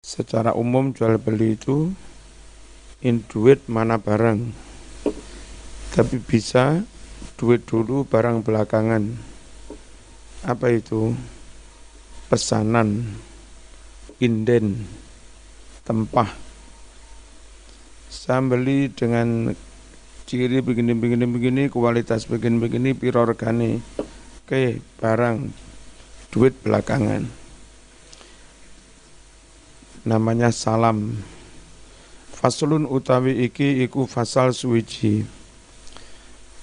Secara umum jual beli itu duit mana barang, tapi bisa duit dulu barang belakangan. Apa itu? Pesanan, inden, tempah. Saya beli dengan ciri begini, kualitas begini, piro regane. Oke, barang, duit belakangan. Namanya salam. Faslun utawi iki iku fasal suwiji.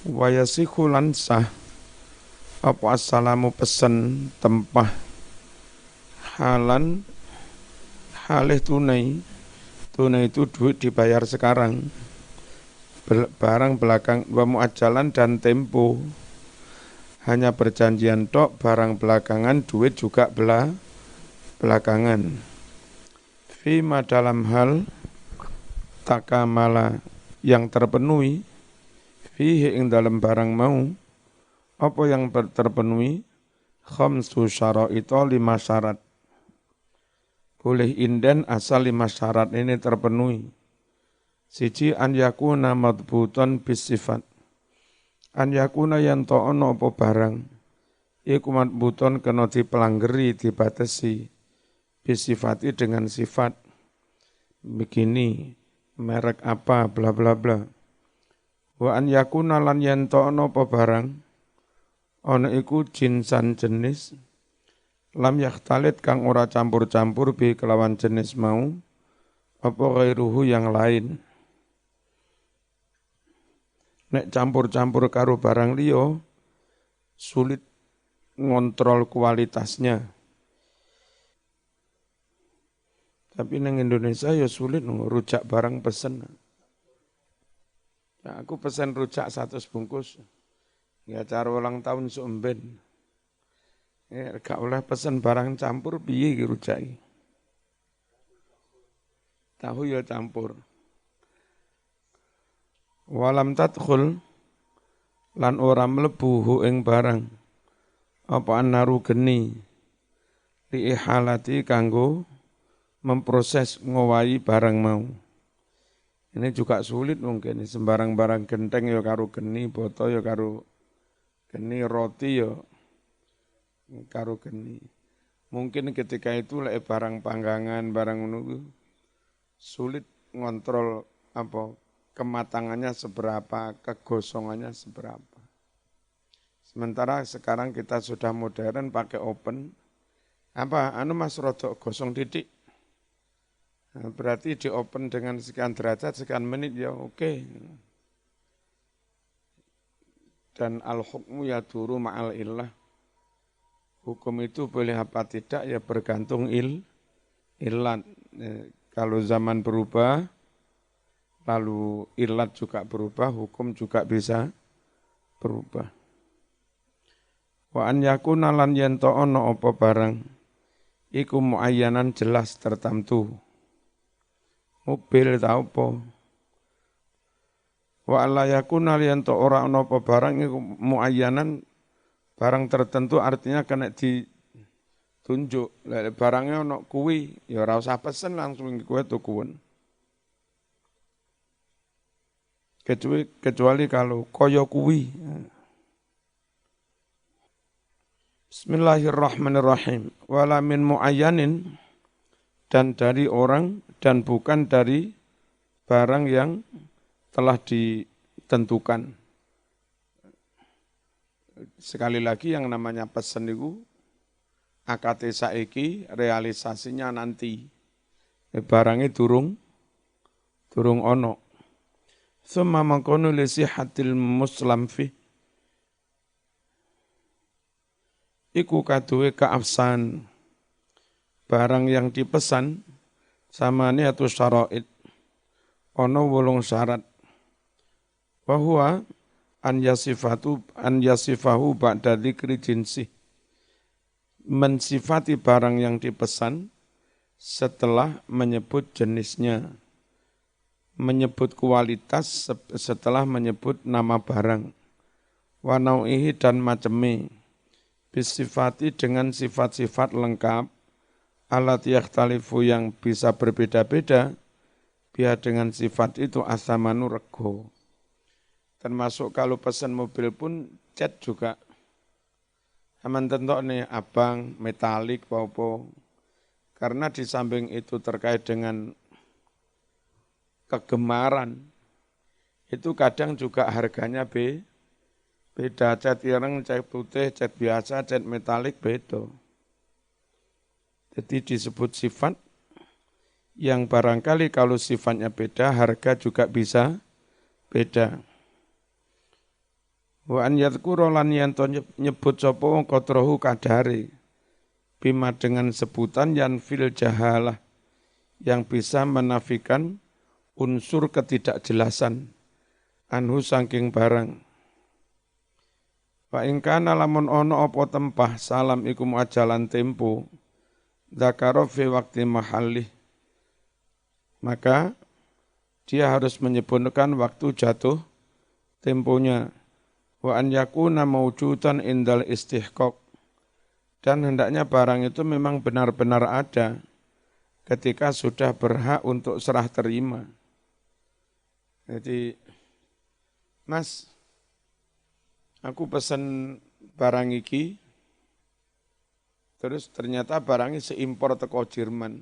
Wayasiku lan sah apa assalamu pesen tempah halan halih tunai itu duit dibayar sekarang, barang belakang wa muajalan dan tempo, hanya perjanjian tok, barang belakangan, duit juga belakangan. Fima dalam hal takamala yang terpenuhi, fihi ing dalam barang mau, apa yang terpenuhi, khamsu syara'ita 5 syarat. Boleh inden asal 5 syarat ini terpenuhi. Siji an yakuna madbuton bisifat. An yakuna yang ta'ana apa barang, iku madbuton kena dipelanggeri, dibatasi, bisifati dengan sifat. Begini, merek apa, bla bla bla. Wa an yakuna lan yang ta'ana apa barang, ana iku jinsan jenis, lam yakhtalit kang ora campur-campur bi kelawan jenis mau, apa ghairuhu yang lain. Nek campur-campur karo barang liya, sulit ngontrol kualitasnya. Tapi nang Indonesia ya sulit rujak barang pesen. Ya, aku pesen rujak 100 bungkus. Ya cara ulang tahun suemben. Ya gak oleh pesen barang campur piye iki rujak iki. Tahu ya campur. Walam tadkhul lan ora mlebu hu ing barang apa annaru geni li ihalati kanggo memproses ngowahi barang mau. Ini juga sulit mungkin, sembarang barang genteng ya karo geni, boto ya karo geni, roti ya karo geni. Mungkin ketika itu lek barang panggangan, barang ngono sulit ngontrol apa kematangannya seberapa, kegosongannya seberapa. Sementara sekarang kita sudah modern pakai oven, mas rodok gosong titik. Nah, berarti di oven dengan sekian derajat, sekian menit ya oke. Dan al-hukmu yaduru ma'al illah. Hukum itu boleh apa tidak ya bergantung illat. Kalau zaman berubah, lalu illat juga berubah, hukum juga bisa berubah. Wa an yakuna lan yen ta ana apa barang iku muayyanan jelas tertentu. Mobil ta apa. Wa alla yakuna yen ta ora ana apa barang iku muayyanan barang tertentu, artinya kena ditunjuk. Lek barangnya ana kuwi ya ora usah pesen, langsung kowe tukuan. Kecuali kalau kaya kuwi. Bismillahirrahmanirrahim. Wala min muayyanin, dan dari orang dan bukan dari barang yang telah ditentukan. Sekali lagi yang namanya pesen itu akate saiki, realisasinya nanti. Barangnya durung ono. Summa mangkono li sihatil muslam fi iku kaduwe kaafsan barang yang dipesan samane atau syara'id ono 8 syarat. Wa huwa an yasifahu ba'da dzikri jinsi, mensifati barang yang dipesan setelah menyebut jenisnya, menyebut kualitas setelah menyebut nama barang, wa nau'ihi dan maceme, bisifati dengan sifat-sifat lengkap, alat yakhtalifu yang bisa berbeda-beda, biar dengan sifat itu asamanu rego. Termasuk kalau pesan mobil pun cat juga. Aman tentok nih abang, metalik, popo. Karena di samping itu terkait dengan kegemaran, itu kadang juga harganya beda. Cat ireng, cat putih, cat biasa, cat metalik beda. Jadi disebut sifat yang barangkali kalau sifatnya beda, harga juga bisa beda. Wa an yadhkura lan yanto nyebut sapa wong qadrahu kadare bima dengan sebutan yang fil jahalah yang bisa menafikan unsur ketidakjelasan anhu saking barang. Wa in kana lamun ana apa tempah salam iku muajalan tempo dzakara fi waqti mahallih, maka dia harus menyebutkan waktu jatuh temponya. Wa an yakuna mawjudan indal istihqaq, dan hendaknya barang itu memang benar-benar ada ketika sudah berhak untuk serah terima. Jadi, Mas, aku pesen barang iki, terus ternyata barangnya seimpor teko Jerman.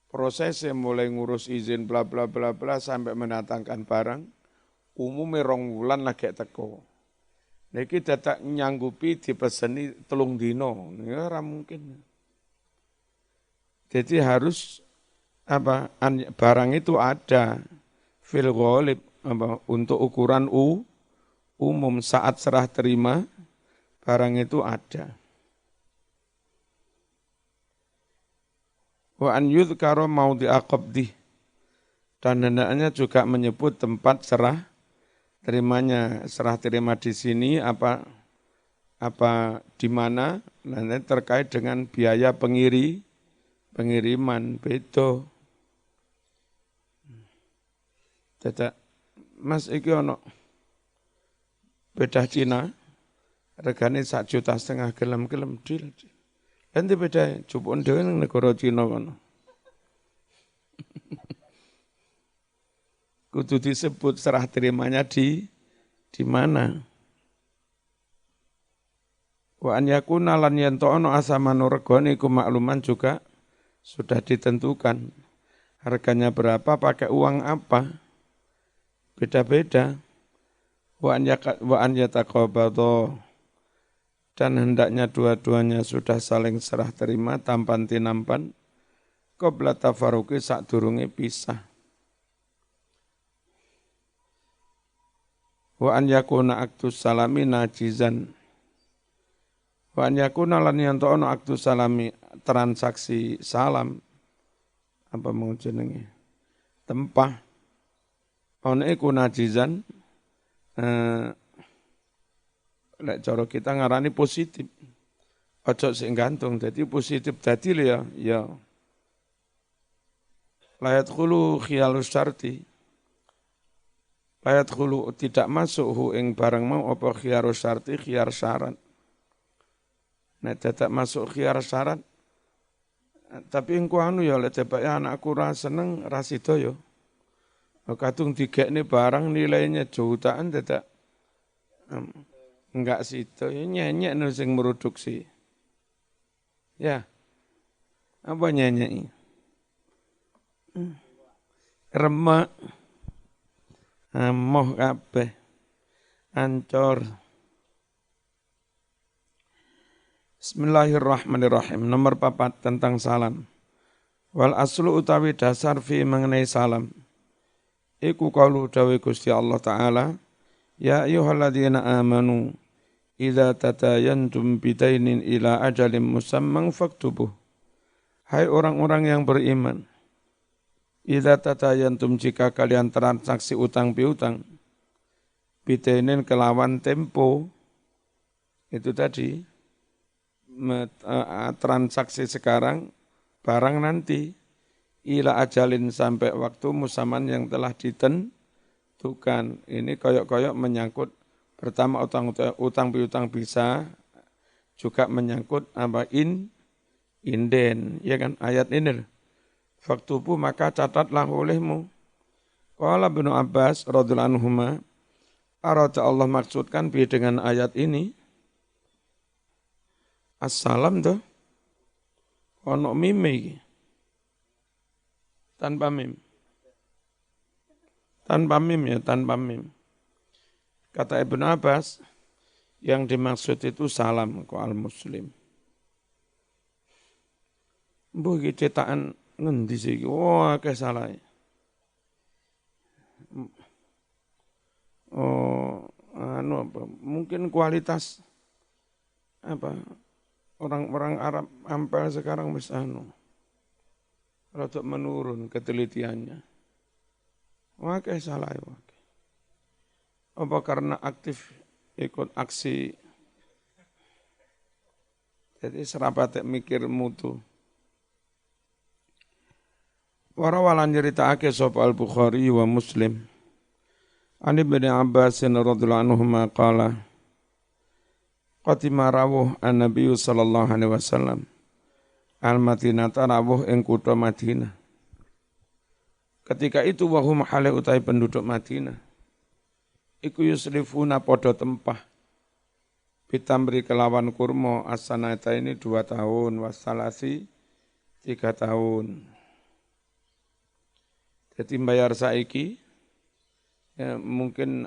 Prosesnya mulai ngurus izin bla bla bla bla sampai mendatangkan barang, umumnya 2 wulan lagi teko. Niki dadak nyanggupi dipeseni 3 dino, ya ora mungkin. Jadi harus barang itu ada fil ghalib untuk ukuran umum saat serah terima barang itu ada. Wa an yudhkara maudhi'a qabdih, dan hendaknya juga menyebut tempat serah terimanya. Serah terima di sini apa di mana, nanti terkait dengan biaya pengiriman beda. Dadak Mas iki ono bedah Cina regane 1,5 juta gelem-gelem deal. Nanti beda jupuk dhewe ning negara Cina kono. Kudu disebut serah terimanya di mana. Wa an yakuna lan yanto ono asamanu regane iku makluman juga sudah ditentukan. Harganya berapa, pakai uang apa, beda-beda. Wa an yataqabadha, dan hendaknya dua-duanya sudah saling serah terima tampan tinampan qabla tafaruqi sadurunge pisah. Wa an yakuna aktus salami najizan. Wa an yakuna lan yanto ono aktus salami, transaksi salam apa mau jenenge tempah ono iku najizan, lek cara kita ngarani positif. Ojo sing gantung, dadi positif dadi ya layat khulu khiyalus syarti. Layat khulu tidak masuk hu ing barang mau apa khiyarus syarti, khiyar syarat. Nek tidak masuk khiyar syarat, tapi engko anu ya lek tebake anakku ra seneng ra sida ya. Kadung digekne barang nilainya jutaan tidak enggak sida ya, nyenyek no sing produksi. Ya. Apa nyenyek? Remek. Moh kabeh. Ancor. Bismillahirrahmanirrahim. Nomor 4 tentang salam. Wal aslu utawi dasar fi mengenai salam. Iku qaulu dawe Gusti Allah Ta'ala, ya ayyuhalladzina amanu idza tatayantum bidainin ila ajalin musamman faktubuh. Hai orang-orang yang beriman, idza tatayantum jika kalian transaksi utang piutang, bidainin kelawan tempo, itu tadi transaksi sekarang, barang nanti, ila ajalin sampai waktu musaman yang telah ditentukan. Ini koyok-koyok menyangkut pertama utang piutang bisa juga menyangkut inden, ya kan ayat ini. Faktubu maka catatlah olehmu. Qala Ibnu Abbas radhiyallahu anhuma, arada Allah maksudkan bi dengan ayat ini assalam tuh ono mime iki. Tanpa mim. Tanpa mim ya, tanpa mim. Kata Ibnu Abbas, yang dimaksud itu salam ke al-muslim. Mbuh iki cetakan ngendi sih? Wah, akeh salah. Oh, apa? Mungkin kualitas apa? Orang-orang Arab ampel sekarang wis rada menurun ketelitiannya. Wah, akeh salah ya. Apa karena aktif ikut aksi, jadi serapat mikir mutu. Warawalan nyeritakake sapa Al-Bukhari wa Muslim. Ani bin Abbas radhiyallahu anhu qala qatima rawuh an-nabiy sallallahu alaihi wasallam al-Madinah rawuh ing kutha Madinah. Ketika itu wahum hale utai penduduk Madinah iku yuslifuna podo tempah pitambri kelawan kurma as-sanata ini 2 tahun wasalasi 3 tahun. Jadi bayar saiki ya, mungkin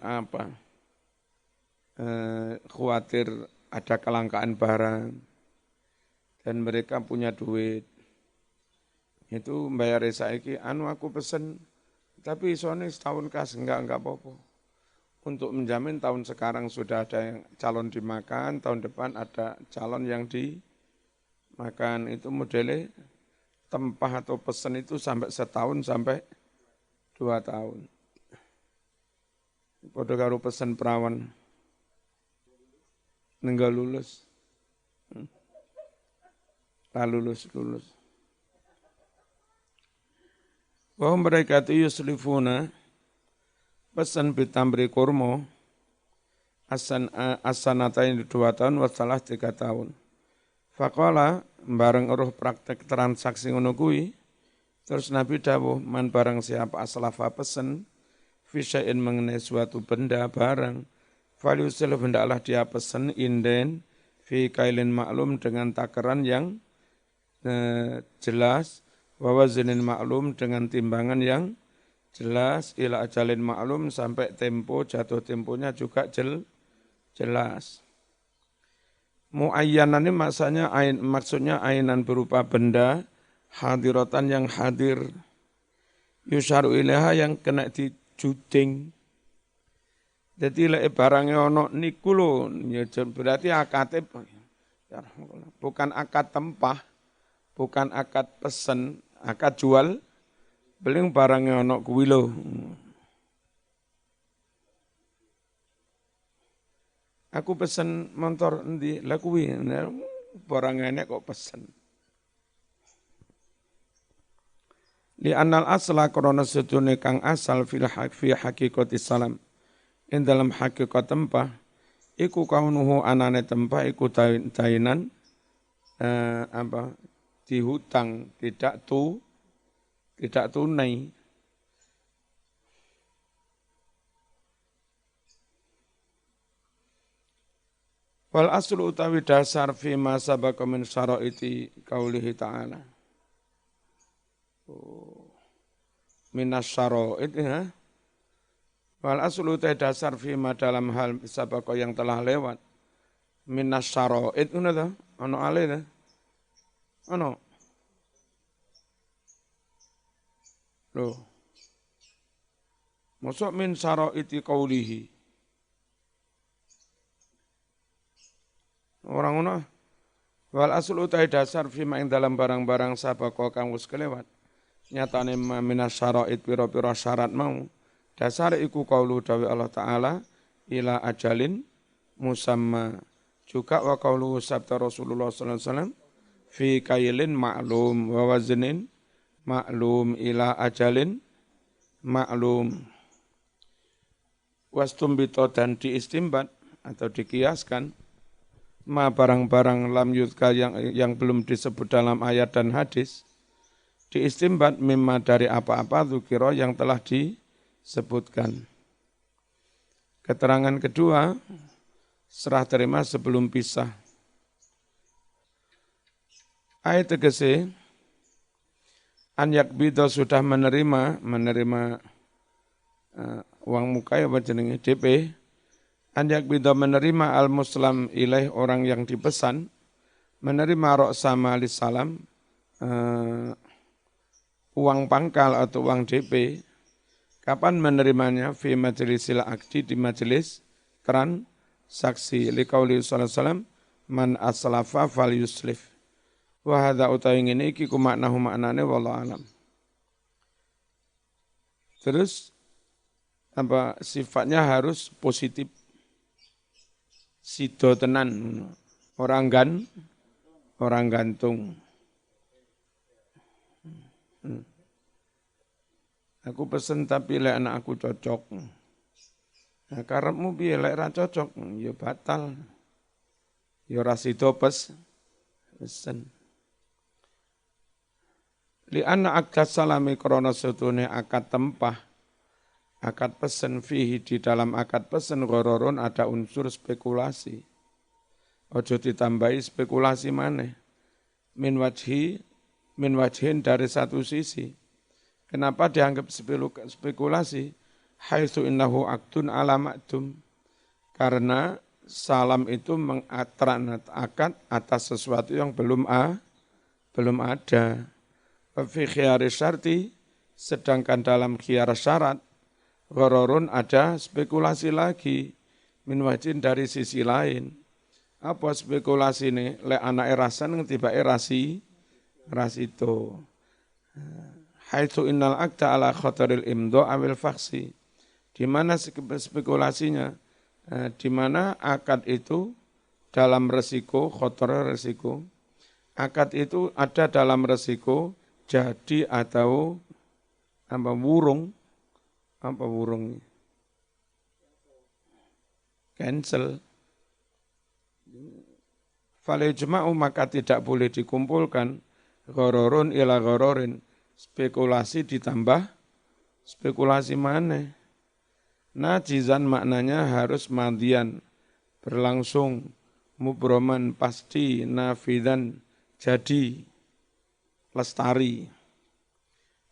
khawatir ada kelangkaan barang dan mereka punya duit. Itu bayar saiki aku pesen tapi soalnya setahun kas enggak apa-apa. Untuk menjamin tahun sekarang sudah ada yang calon dimakan, tahun depan ada calon yang dimakan. Itu modelnya tempah atau pesen itu sampai setahun sampai 2 tahun. Padha karo pesen perawan nenggal lulus. Lulus. Wa mereka itu yuslifuna pesan bitambri kurma asanatain 2 tahun wasalah 3 tahun. Faqala bareng eruh praktek transaksi ngono kuwi terus Nabi dawuh man barang siapa aslafa pesen fisain mengenai suatu benda barang faliusil hendaklah dia pesen inden fi kailin maklum dengan takaran yang jelas wawazinin maklum dengan timbangan yang jelas ila ajalin maklum sampai tempo jatuh temponya juga jelas. Muayyanan ini maksudnya ainan berupa benda hadiratan yang hadir yusharu ilaha yang kena dijuding. Jadi lek barangnya ono niku lho berarti akad bukan akad tempah, bukan akad pesen, akad jual beli barangnya ono kuwi lho. Aku pesen motor endi? Lah kuwi barangnya kok pesen. Li anal asla korona setune kang asal fi hakikati salam. In dalam hakikat tempah iku kaunuhu anane tempah iku dainan dihutang tidak tunai. Wal aslu utawi dasar fi ma sabaqa min syaraiti qaulihi ta'ala. Minas syara'id ya. Wal aslu ta dasar fima dalam hal sabaqah yang telah lewat. Minas syara'id ngono ta? Ono ale ta? Ono. Loh. Mosok min syara'iti qaulihi. Orang ngono. Wal aslu ta dasar fima ing dalam barang-barang sabaqah kang wis kelewat. Nyatane minas syara'id pira-pira syarat mau dasar iku qaulu dawi Allah taala ila ajalin musamma juga wa qaulu sabda Rasulullah sallallahu alaihi wasallam fi kailin ma'lum wa waznin ma'lum ila ajalin ma'lum wastumbito dan diistimbat atau dikiaskan ma barang-barang lam yudhkar yang belum disebut dalam ayat dan hadis, diistimbat mimma dari apa-apa dzukira yang telah disebutkan. Keterangan kedua, serah terima sebelum pisah. Ayat tegese an yakbido sudah menerima uang muka apa jenenge DP, an yakbido menerima al muslim ilaih orang yang dipesan, menerima ra'sama lis salam uang pangkal atau uang DP. Kapan menerimanya? Fi majlisil akdi, di majelis transaksi. Liqauli sallallahu alaihi wasallam man aslafa fal yuslif. Wa hadza utawi ngene iki ku maknane wallahu alam. Terus sifatnya harus positif. Sido tenan, orang gantung. Aku pesen tapi lek anak aku cocok. Nah, karepmu piye lek ra cocok, ya batal. Ya ora sida pesen. Li anna akad salami krana setune akad tempah, akad pesen fihi di dalam akad pesen ghororun ada unsur spekulasi. Ojo ditambahi spekulasi maneh. Min wajhin dari satu sisi. Kenapa dianggap spekulasi? Haitsu innahu aqdun ala ma'dum. Karena salam itu mengatran akad atas sesuatu yang belum ada. Fi khiyari syarti, sedangkan dalam khiyar syarat, ghororun ada spekulasi lagi, min wajin dari sisi lain. Apa spekulasi ini? Le anak erasan tiba erasi itu. Haitsu innal aqda ala khataril imdo awil faksi. Di mana spekulasinya? Di mana akad itu dalam resiko, khatar resiko. Akad itu ada dalam resiko jadi atau wurung cancel. Fal ijma'u maka tidak boleh dikumpulkan ghororun ila ghororin, spekulasi ditambah spekulasi mana? Najizan maknanya harus madian, berlangsung, mubroman pasti, nafidan jadi, lestari.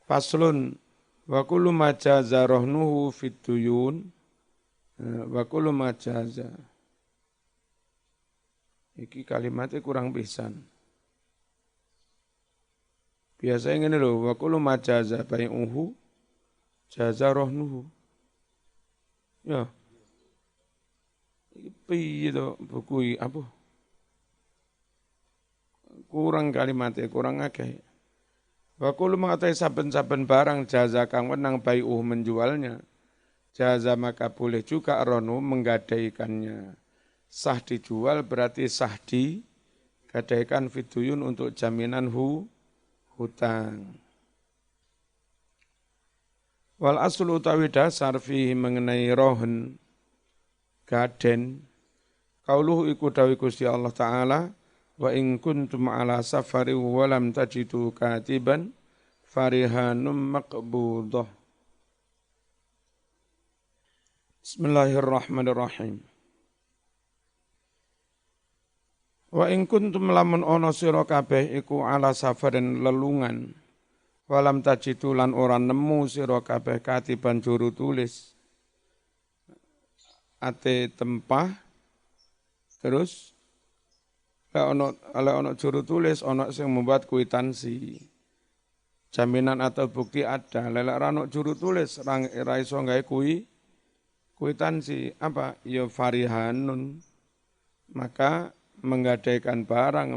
Faslun wa kullu ma jaza rahnuhu fit tuyun wa kullu ma jaza. Iki kalimatnya kurang pisan. Biasanya ngene lho, wa kullu ma jaza bai'uhu jaza rahnuhu. Ya. Iki piye to buku apa? Kurang kalimatnya, kurang akeh. Wa kullu ma saben-saben barang jaza kang wenang bai'uhu menjualnya. Jaza maka boleh juga rahnu menggadaikannya. Sah dijual berarti sah digadaikan fiduyun untuk jaminan hutang. Wal aslu utawi dasar fihi mengenai rohen gaden qauluhu iku dawi Gusti Allah taala wa in kuntum ala safari wa lam tajidu katiban farihanum maqbudah. Bismillahirrahmanirrahim. Wa in kuntum lamun ana sira kabeh iku ala safarin lelungan walam tajidu lan ora nemu sira kabeh katiban juru tulis ate tempah terus ana juru tulis ana sing membuat kwitansi jaminan atau bukti ada lelek ra ana juru tulis ra iso gawe kwitansi apa ya farihanun maka menggadaikan barang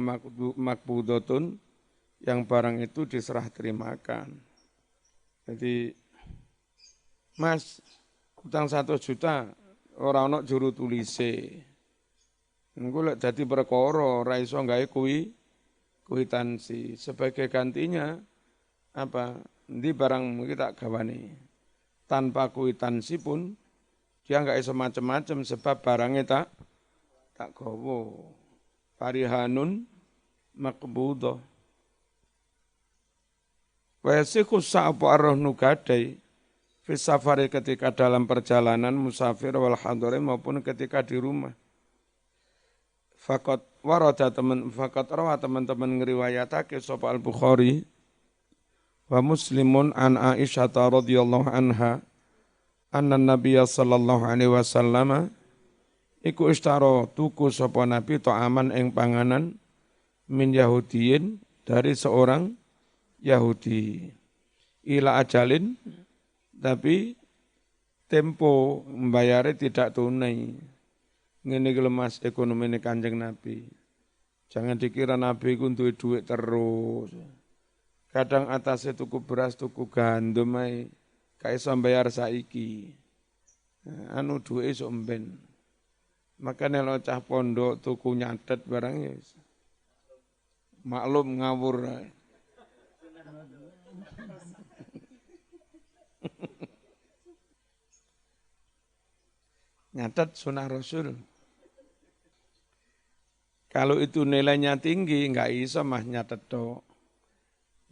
makbudotun yang barang itu diserah terimakan. Jadi, Mas, utang 1 juta, orang ono juru tulise. Engko lek dadi perkara ora iso gawe kwitansi. Sebagai gantinya apa? Ndi barang iki tak gawane. Tanpa kwitansi pun dia enggak iso macam-macam sebab barangnya tak gawa. Farihanun maqbudah. Wa yasikhu sa'abu arrohnu gadai fi safari ketika dalam perjalanan musafir wal hadari maupun ketika di rumah. Fakat rawa teman-teman ngriwayatake sapa Al-Bukhari wa Muslimun an Aisyah radhiyallahu anha anna Nabiyya sallallahu alaihi wasallam iku istaro tuku sapa Nabi ta'aman ing panganan min Yahudiyin dari seorang Yahudi ila ajalin tapi tempo membayarnya tidak tunai. Ngene iki Mas ekonomine Kanjeng Nabi. Jangan dikira Nabi ku duwe duit terus. Kadang atasnya tuku beras, tuku gandum ae gak iso bayar saiki. Anu duwe iso mben. Makane lo cah pondok tuku nyatet barang ya. Maklum ngawur ae. Nyatet sunah Rasul. Kalau itu nilainya tinggi, enggak iso mah nyatet tok.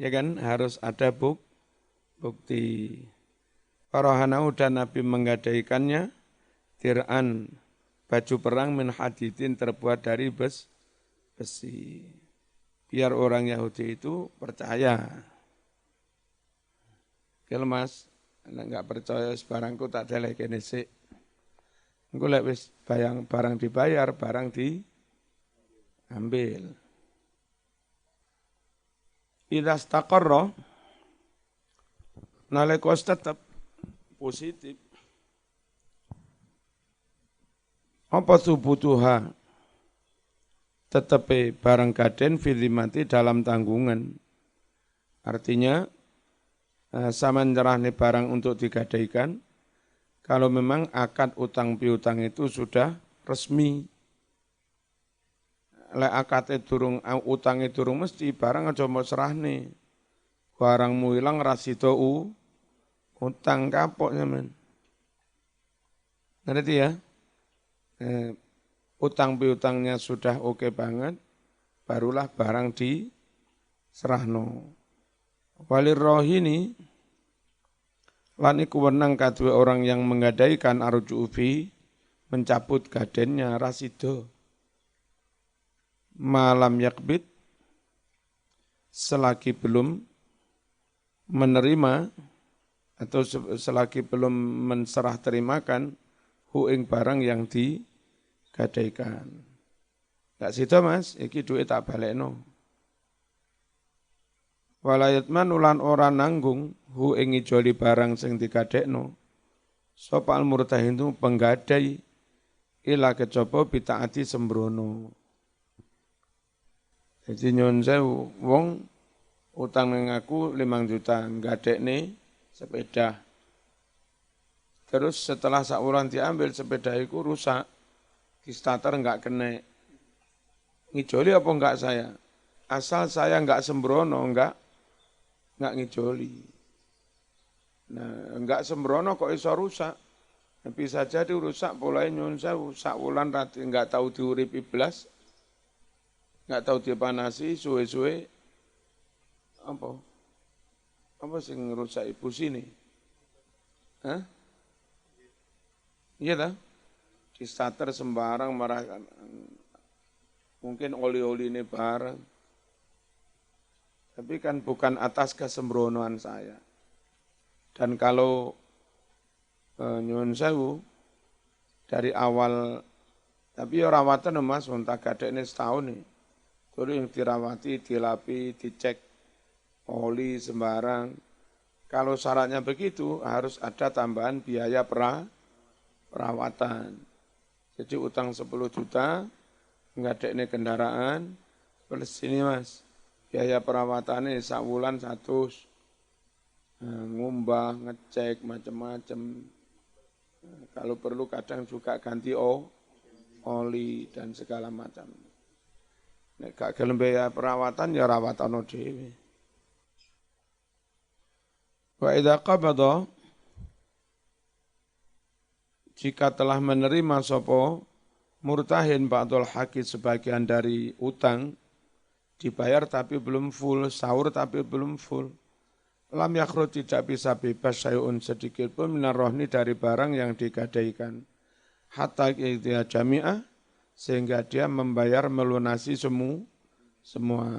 Ya kan, harus ada bukti. Farahanau dan Nabi menggadaikannya, tir'an, baju perang min hadidin terbuat dari besi. Biar orang Yahudi itu percaya. Kalau Mas, enggak percaya barangku tak deleh kene sik. Engko lek wis barang dibayar, barang diambil. Idza istaqarra nalika tetap positif. Apa subutuha tetapi barang gaden fidimati dalam tanggungan. Artinya sama nyerahne barang untuk digadaikan kalau memang akad utang piutang itu sudah resmi. Lek akad utang durung mesti barang aja mau serahne. Barangmu ilang rasida utang kapok nyaman. Ngerti ya? Utang piutangnya sudah oke banget, barulah barang diserahno. Walir rohini lan iku wenang kadue orang yang menggadaikan arjufi mencabut gadennya rasido malam yakbit selagi belum menerima atau selagi belum menserah terimakan ing barang yang digadaikan. Gak sida Mas, iki duit tak balekno. Walayatman ulan ora nanggung ing ijoli barang sing digadekno. Sapa al-murtahin itu penggadai ila kejaba bitaati sembrono. Jadi nyun sewu wong utang ning aku 5 juta nggadekne sepeda. Terus setelah sakulan diambil sepeda itu rusak. Di starter enggak kena. Ngijoli apa enggak saya? Asal saya enggak sembrono, enggak ngijoli. Nah, enggak sembrono kok iso rusak. Bisa jadi rusak polahe nyun sewu sakulan rati enggak tahu diuripi blas. Enggak tahu dipanasi suwe-suwe apa? Apa sing ngerusak ibu sini? Hah? Iya dah. Di starter sembarang marah mungkin oli-oli ini barang. Tapi kan bukan atas kesembronoan saya. Dan kalau nyuwun sewu dari awal, tapi ya rawatan Mas, unta gadek ini setahun nih. Terus yang dirawati, dilapi, dicek oli sembarang. Kalau syaratnya begitu harus ada tambahan biaya perawatan. Jadi utang 10 juta, ngadekne kendaraan, plus ini Mas, biaya perawatannya sakwulan 100, ngumbah, ngecek, macam-macam. Kalau perlu kadang juga ganti oli dan segala macam. Nek gak gelem biaya perawatan ya rawatano dhewe. Wa idza qabada jika telah menerima sapa Murtahin ba'dul haqi sebagian dari utang dibayar tapi belum full, sahur tapi belum full. Lam yakhruj tidak bisa bebas syai'un sedikit pun minar rohni dari barang yang digadaikan. Hatta ikhtiya jami'ah sehingga dia membayar melunasi semua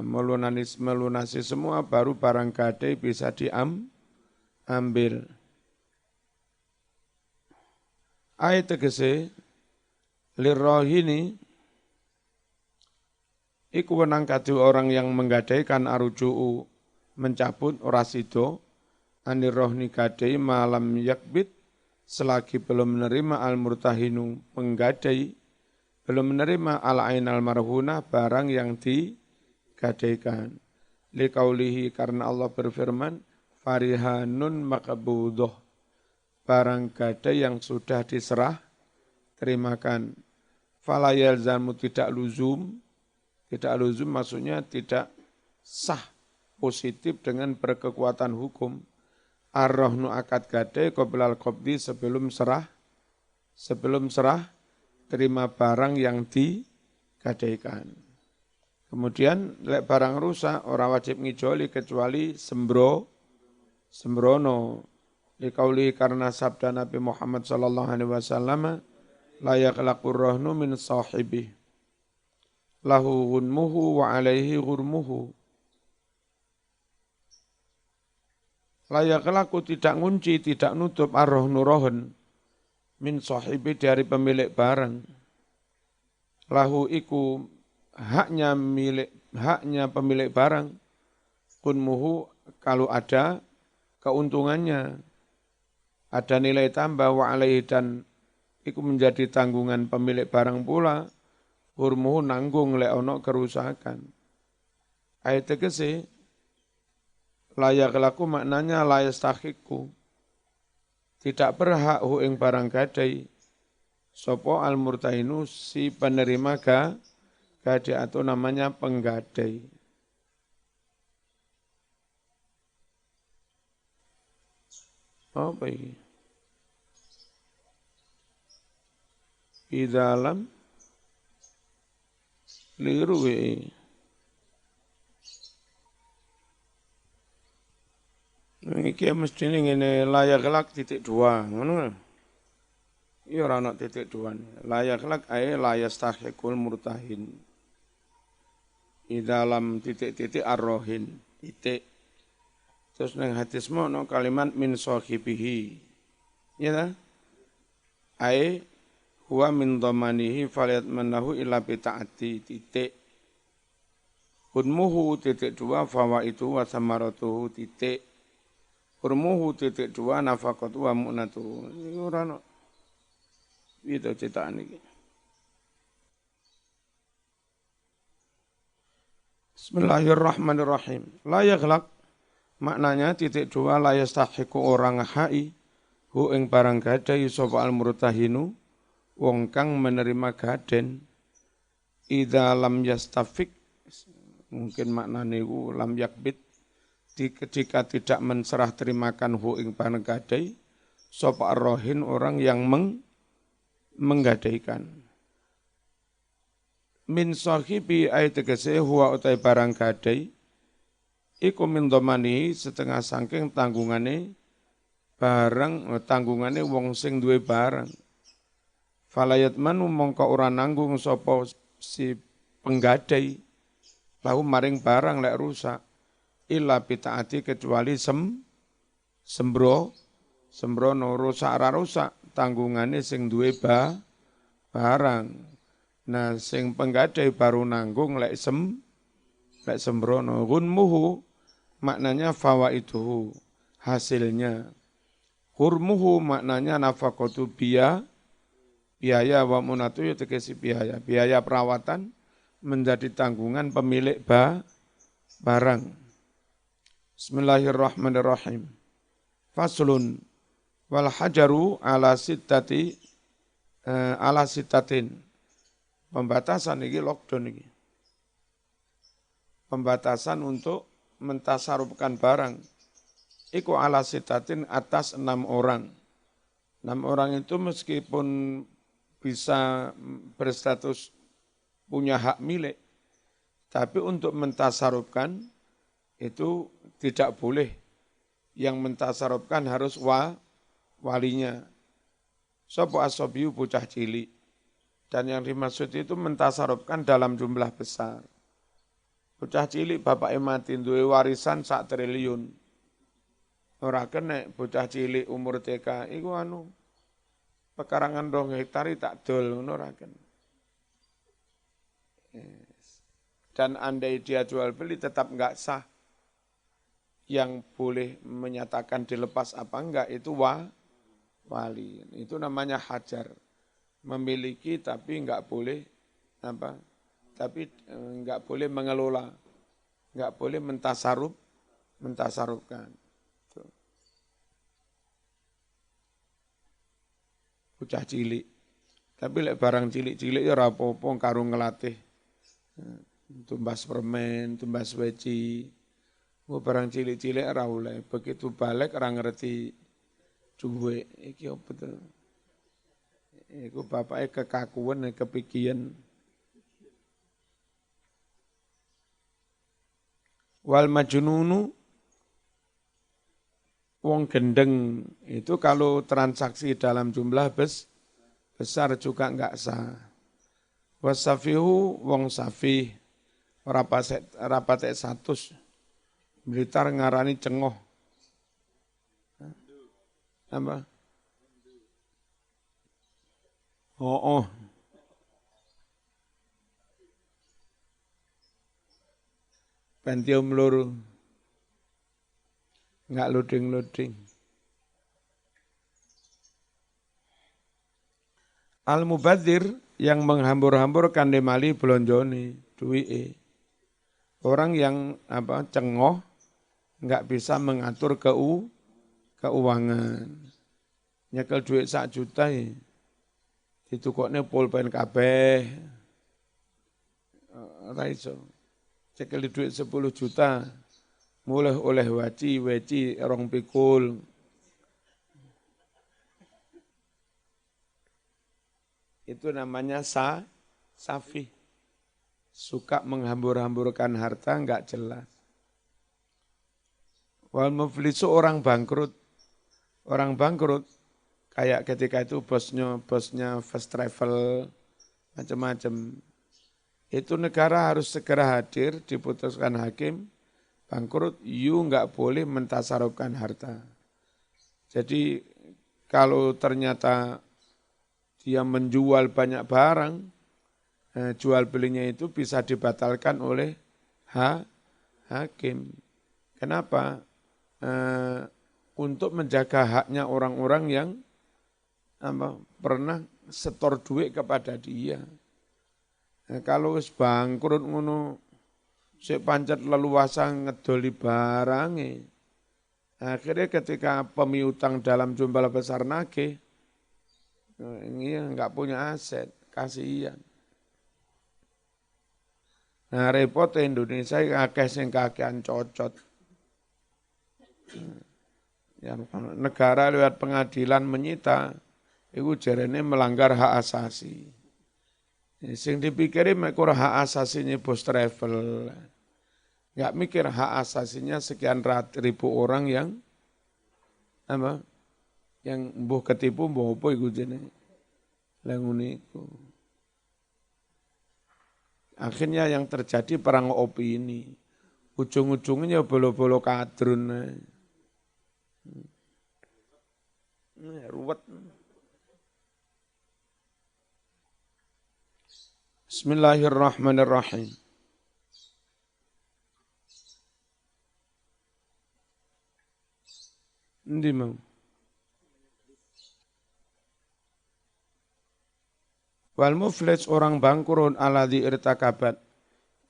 melunasi semua baru barang gadai bisa diambil. Ayat tegese lirrohini iku wenang kadu orang yang menggadaikan aruju'u mencabut orasido anirrohni gadai malam yakbit selagi belum menerima al-murtahinu penggadai belum menerima al-ain al-marhunah barang yang digadaikan. Liqaulihi karena Allah berfirman farihanun maqbudoh barang gadai yang sudah diserah terimakan. Fala yalzamu tidak luzum maksudnya tidak sah positif dengan berkekuatan hukum. Ar-rohnu akad gadai qoblal qabdi sebelum serah terima barang yang digadaikan. Kemudian lek barang rusak orang wajib ngijoli kecuali sembrono. Liqauli karena sabda Nabi Muhammad sallallahu alaihi wasallam la yaqlaqur rohnu min sahibi lahu ghunmuhu wa alaihi ghurmuhu. Layak laku tidak ngunci, tidak nutup ar-rohnu rohon min sahibi dari pemilik barang. Lahu iku haknya pemilik barang. Kunmuhu kalau ada keuntungannya, ada nilai tambah wa alaihi dan iku menjadi tanggungan pemilik barang pula. Hurmuhu nanggung lek ono kerusakan. Ayat tegese layak laku maknanya layastahiku. Tidak berhak hu ing barang gadai. Sopo al-murtahinu si penerima gadai atau namanya penggadai. Apa ini? Di dalam liru iki mesti ngene layak lak titik dua ngono. Iya ora ana titik dua. Layak lak ae layastahiqul murtahin. Di dalam titik-titik ar-rohin titik. Terus nang hadis ono kalimat min sahibihi. Ya ta? Ae huwa min dhamanihi falyatmanahu illa bi ta'ati titik. Hudmuhu titik dua fawaitu wa samaratuhu titik. Hurmuhu titik dua nafaqatu wa mu'natuhu. Ini ora ono. Itu cetakan iki. Bismillahirrahmanirrahim. La yaghlaq maknanya titik dua la yastahiqu orang hai hu ing barang gadai sapa al-murtahinu wong kang menerima gaden idza lam yastafik mungkin maknane ku lam yakbit ketika tidak menserah terimakan hu ing barang gadai sapa ar-rohin orang yang menggadaikan min sahibi ayat tegese huwa utai barang gadai iku min dhamani setengah saking tanggungane wong sing duwe barang. Falayat manu mongko ora nanggung sapa si penggadai lahu maring barang lek rusak illa bitaati kecuali sembrono rusak ora rusak tanggungane sing duwe barang. Nah sing penggadai baru nanggung lek sembrono. Gunmuhu maknanya fawaiduhu hasilnya. Hurmuhu maknanya nafaqatu biaya wa munatu ya tegesi biaya perawatan menjadi tanggungan pemilik barang. Bismillahirrahmanirrahim. Faslun wal hajaru ala sitatin. Pembatasan ini lockdown ini. Pembatasan untuk mentasarufkan barang. Iku ala sitatin atas 6 orang. 6 orang itu meskipun bisa berstatus punya hak milik, tapi untuk mentasarufkan itu tidak boleh. Yang mentasarufkan harus walinya. Sopo asobiu bocah cilik. Dan yang dimaksud itu mentasarufkan dalam jumlah besar. Bocah cilik bapaknya mati duwe warisan 1 triliun. Ora kena bocah cilik umur TK iku pekarangan 2 hektar tak dol ngono ora kena. Dan andai dia jual beli tetap enggak sah. Yang boleh menyatakan dilepas apa enggak itu wali. Itu namanya hajar. Memiliki tapi enggak boleh apa? Tapi enggak boleh mengelola. Enggak boleh mentasarufkan. Bocah cilik. Tapi lek barang cilik-cilik ya ora apa-apa karo ngelatih. Tumbas permen, tumbas weci. Barang cilik-cilik ora oleh, begitu balik ora ngerti duwe iki apa to. Iku bapake kekakuan kepikiran. Wal majnunu wong gendeng itu kalau transaksi dalam jumlah besar juga enggak sah. Wasafihu wong safih rapatek 100. Blitar ngarani cengoh. Apa? Oh. Pentium loro. Enggak loading. Al-mubadzir yang menghambur-hamburkan demali blonjone duwike. Orang yang cengoh enggak bisa mengatur keuangan. Nyekel duit 1 juta ya. Ditukokne pulpen kabeh. Ora iso. Cekel duit 10 juta. Mulih oleh weci 2 pikul. Itu namanya safi. Suka menghambur-hamburkan harta enggak jelas. Wal muflisu orang bangkrut. Orang bangkrut kayak ketika itu bosnya first travel macam-macam. Itu negara harus segera hadir, diputuskan hakim, bangkrut, enggak boleh mentasarufkan harta. Jadi kalau ternyata dia menjual banyak barang, jual belinya itu bisa dibatalkan oleh hakim. Kenapa? Untuk menjaga haknya orang-orang yang pernah setor duit kepada dia. Kalau wis bangkrut ngono, sik pancet leluasa ngedoli barange. Akhirnya ketika pemiutang dalam jumlah besar nagih, ini enggak punya aset, kasihan. Nah repot Indonesia akeh sing kakean cocot. Yang negara lewat pengadilan menyita, itu jarene melanggar hak asasi. Sing dipikiri mekur hak asasinya bos travel. Enggak mikir hak asasinya sekian ribu orang yang mbuh ketipu mbuh apa iku jenenge. Lah ngene iku. Akhirnya yang terjadi perang opini. Ujung-ujungnya bolo-bolo kadrun. Ruwet. Bismillahirrahmanirrahim. Endi mau? Wal muflis orang bangkrut aladzi irtakabat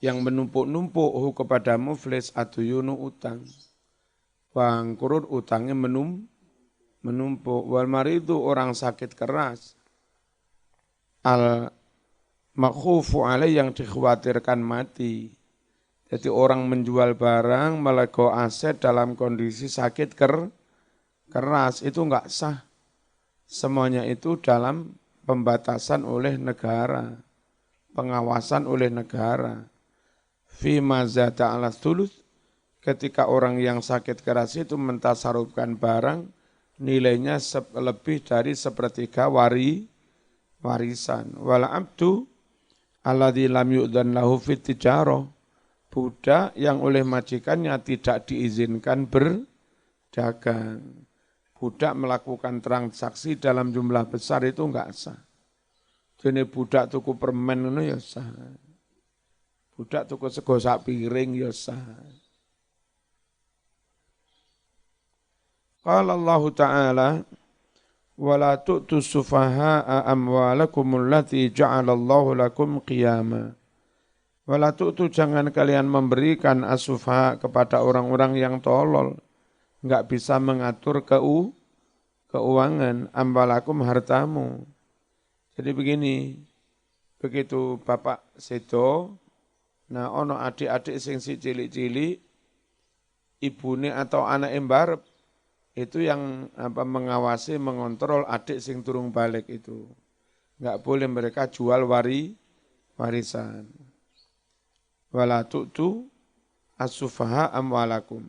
yang menumpuk-numpuk kepada muflis aduyunu utang. Bangkrut utangnya menumpuk. Wal maridu orang sakit keras. Al makhufu alaih yang dikhawatirkan mati. Jadi orang menjual barang melego aset dalam kondisi sakit keras itu enggak sah. Semuanya itu dalam pembatasan oleh negara, pengawasan oleh negara. Fi mazata ala thuluth, ketika orang yang sakit keras itu mentasarufkan barang, nilainya lebih dari sepertiga warisan. Wal abdu alladzi lam yu'dan lahu fit tijarah, budak yang oleh majikannya tidak diizinkan berdagang. Budak melakukan transaksi dalam jumlah besar itu enggak sah. Jadi budak tuku permen itu ya sah. Budak tuku sego sak piring ya sah. Qala Allah Ta'ala, wala tu'tu sufaha'a amwalakumul lati ja'alallahu lakum qiyama. Wala tu'tu, jangan kalian memberikan asufaha kepada orang-orang yang tolol, enggak bisa mengatur keuangan, amwalakum hartamu. Jadi begini, begitu bapak sedo, nah ono adik-adik sing si cilik-cilik, ibune atau anak embarep, itu yang mengawasi, mengontrol adik sing turung balik itu. Enggak boleh mereka jual warisan. Wala tu'tu as-sufaha amwalakum.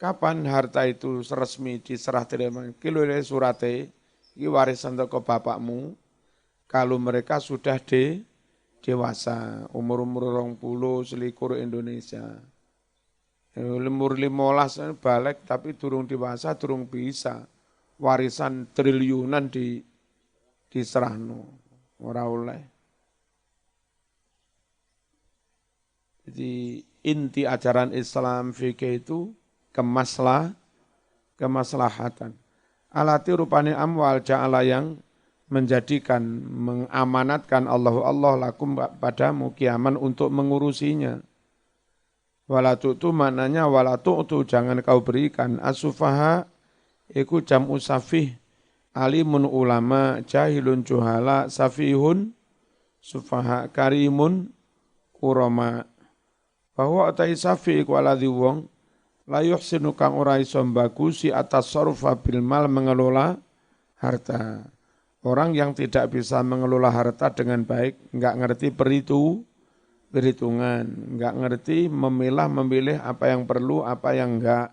Kapan harta itu resmi diserah terima? Kilo surate, ini warisan ke bapakmu, kalau mereka sudah dewasa, umur-umur 20, selikur Indonesia. Umur 15 balik tapi turung dewasa, turung bisa. Warisan triliunan diserahno, ora oleh. Jadi inti ajaran Islam fikih itu kemaslahatan. Alati rupane amwal ja'ala yang menjadikan, mengamanatkan Allah lakum padamu kiaman untuk mengurusinya. Wala tu'tu maknanya wala tu'tu, jangan kau berikan. As-sufaha iku jam'u safih, alimun ulama, jahilun juhala, safihun sufaha, karimun kurama. Bahwa atai safih iku aladhi wong la yuhsinu kang ora iso bagusi atas sarfa bil mal, mengelola harta. Orang yang tidak bisa mengelola harta dengan baik, enggak ngerti perhitungan, enggak ngerti memilih apa yang perlu, apa yang enggak.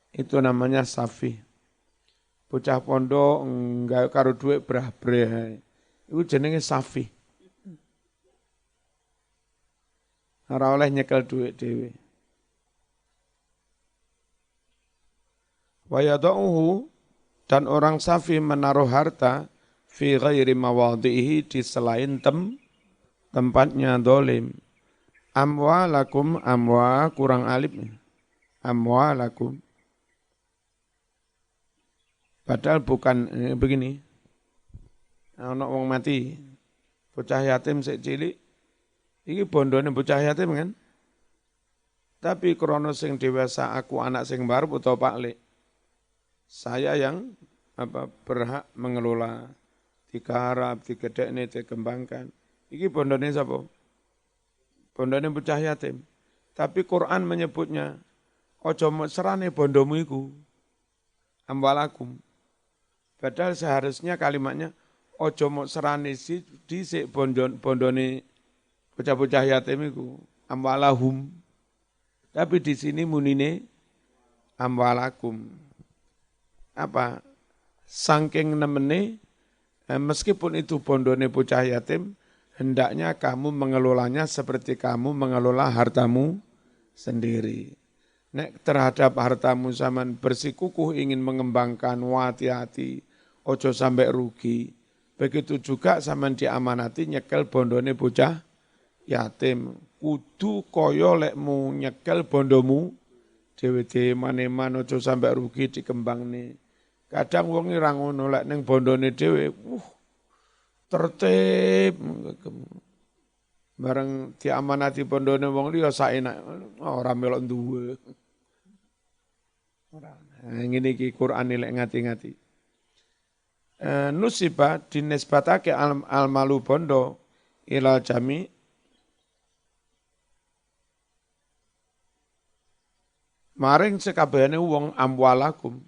Itu namanya safih. Bocah pondok enggak karo duit brah-breh. Itu jenenge safih. Ora oleh nyekel duit dhewe. Wa yada'uhu, dan orang safih menaruh harta fi ghairi mawadhihi, di selain tempatnya dolim. Amwalakum, amwa kurang alif. Amwalakum. Padahal bukan begini. Ana wong mati, bocah yatim sik cilik, iki bondone bocah yatim kan? Tapi krono sing dewasa, aku anak sing barep utawa paklik, saya yang berhak mengelola, digarap, digedhekne, dikembangkan. Iki bondone sapa? Bondone bocah yatim. Tapi Quran menyebutnya, ojo serane bondomu iku, amwalakum. Padahal seharusnya kalimatnya, ojo serane dhisik bondone bocah-bocah yatim iku, amwalahum. Tapi di sini munine amwalakum. Apa? Saking nemene, meskipun itu bondone bocah yatim, hendaknya kamu mengelolanya seperti kamu mengelola hartamu sendiri. Nek terhadap hartamu zaman bersikukuh ingin mengembangkan, hati-hati, ojo sampai rugi. Begitu juga zaman diamanati nyekel bondone bocah yatim. Kudu koyo lekmu nyekel bondomu, dhewe-dhewe maneman ojo sampai rugi dikembangne. Kadang wong ora ngono, lek ning bondone dhewe, tertib. Bareng diamanati bondone wong liya saenak, ora melok duwe. Nah, ngene iki Quran lek ngati-ngati. Nusiba dinisbatake al-malu bondo ilal jami, maring sekabehane wong amwalakum,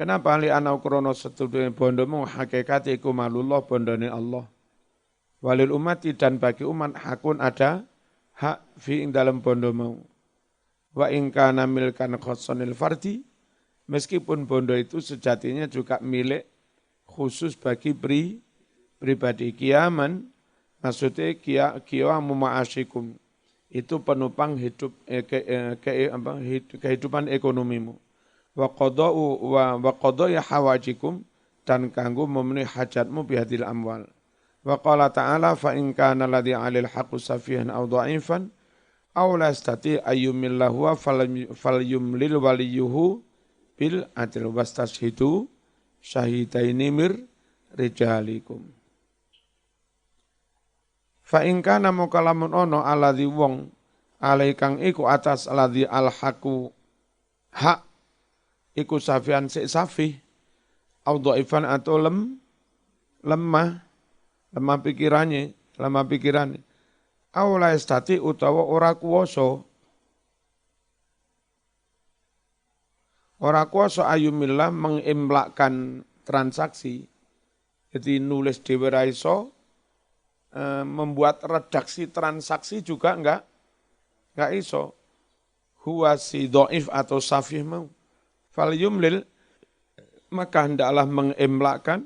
Kenapa li ana krana setune bondomu hakikat iku malullah bondone Allah. Walil umati dan bagi umat hakun ada hak fi ing dalam bondomu. Wa in kana milkan khossonil fardi, meskipun bondo itu sejatinya juga milik khusus bagi pribadi. Kiaman, maksudnya kiamu ma'asyikum, itu penopang hidup kehidupan ekonomimu. Wa qadha ya hawajikum, dan kanggo memenuhi hajatmu bihadil amwal. Wa qala ta'ala fa in kana alladhi 'alal haqqu safihan aw dha'ifan aw la yastati ayyumillahu falyumlil waliyuhu bil adl wastashhidu syahidaini mir rijalikum. Fa in kana mukalamun ono alladhi wong alaikang iku atas alladhi al haqu hak iku safian sik safih au dhaifan atau lemah pikirannya au la istati utawa ora kuwasa ayumillah mengimlakkan transaksi. Jadi nulis dhewe ra iso, membuat redaksi transaksi juga enggak iso. Huwa si dhaif atau safih mau. Fal yumlil, maka hendaklah mengimlakkan,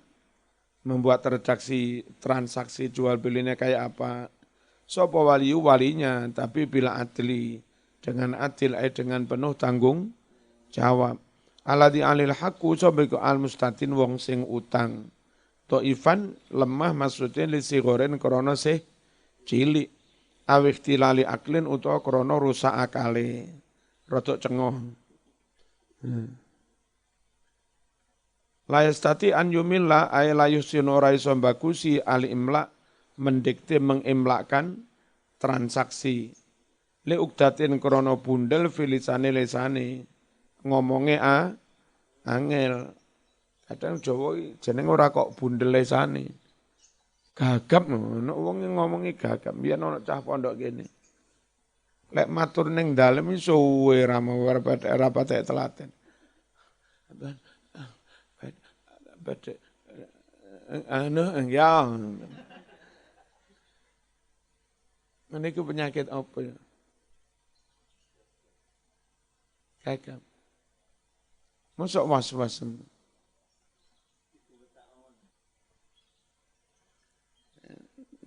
membuat redaksi transaksi jual belinya kayak apa. Sapa walinya, tapi bila adli, dengan adil, dengan penuh tanggung jawab. Alladzi alil haqqu sabiqu al mustatin wong sing utang. Dhaifan lemah maksudnya li sigoren krana sih cilik. Awihtilali aklin utawa krana rusak akale. Rodok cengoh. La yastati an yumilla ay la yusinu ora iso bagusi al imla mendikte mengimlakkan transaksi. Li ukdatin krana bundel filisane lesane. Ngomongnya angel. Kadang Jawa jeneng ora kok bundel lesane. Gagap ngono wong ngomongi gagap. Biyen ana cah pondok kene. Lek matur ning dalem suwe ra mau rapat telaten. Ya. Ini penyakit apa ya? Gagap. Masuk was-was.